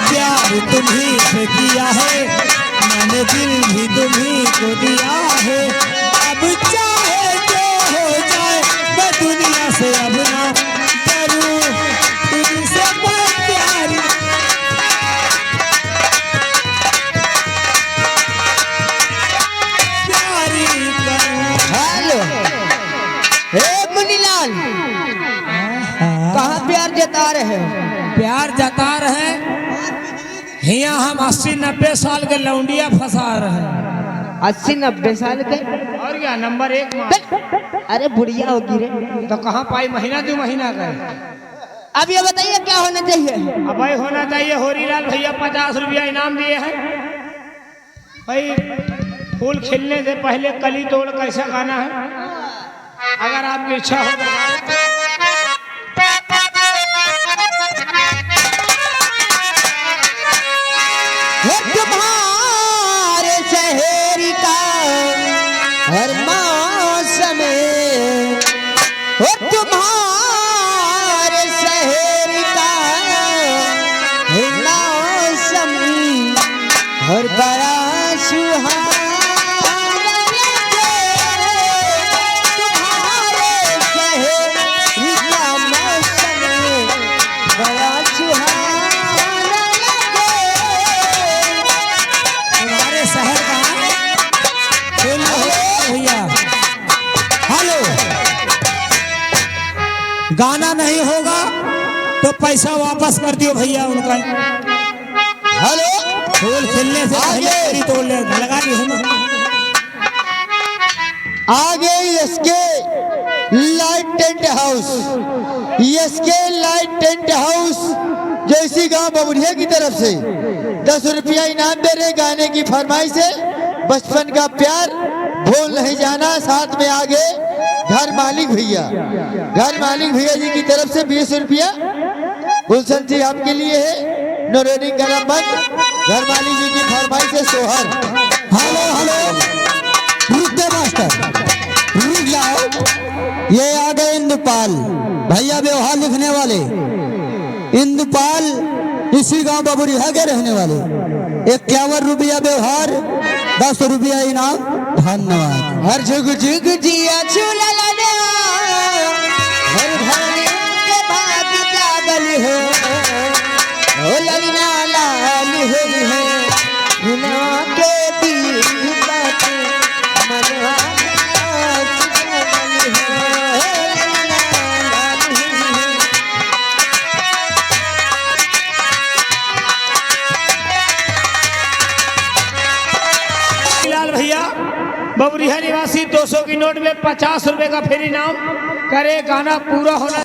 प्यार तुम्ही से किया है, मैंने दिल भी तुम्ही को दिया है। अब चाहे जो हो जाए मैं दुनिया से अब ना डरूं, तुझसे मैं प्यारी करूं। हेलो हे मुनीलाल, कहाँ प्यार जता रहे हो? प्यार जता रहे हिया हम 80-90 साल के लौंडिया फंसा रहे। 80-90 साल के? और क्या नंबर 1 मार। अरे बुढ़िया होगी रे। तो कहाँ पाई, महीना 2 महीना गए। अब ये बताइए क्या होना चाहिए? अब भाई होना चाहिए, होरीलाल भैया 50 रुपया इनाम दिए हैं भाई। फूल खिलने से पहले कली तोड़ कैसा गाना है, अगर आपकी इच्छा हो तो। तुम्हारे शहर का हर मौसम, हो तुम्हारे शहर का हर मौसम, हर बड़ा सुहाना लगे। तुम्हारे शहर का मौसम बड़ा सुहाना लगे। हमारे शहर का भैया हेलो, गाना नहीं होगा तो पैसा वापस कर दियो भैया उनका। हेलो, फूल खिलने से पहले कली तोड़ ले लगा दी हम। आगे SK light tent house, SK light tent house जैसी गांव बबुढ़िया की तरफ से 10 रुपया इनाम दे रहे। गाने की फरमाइश है, बचपन का प्यार भूल नहीं जाना। साथ में आगे घर मालिक भैया, घर मालिक भैया जी की तरफ से 20 रुपया। गुलशन जी आपके लिए है, नोरेनी कलम बंद। घर मालिक जी की फरमाइश है सोहर। हेलो हेलो, रुक दे मास्टर, रुक जाओ। ये आ गए इंदुपाल भैया, व्यवहार लिखने वाले। इंदुपाल इसी गांव बबुरिया के रहने वाले। 51 रुपया व्यवहार, 10 रुपया इनाम। धन्यवाद। हर जुग जुग जिया चूल्हा लगा, हर धरने के भाग जागल हो। ओ ललिना लाल होली है, गुना के दिल बात मनवा जागल है। ओ ललिना लाल होली है। लाल भैया बबुरिया निवासी 200 की नोट में 50 रुपए का फिर इनाम करे। गाना पूरा होना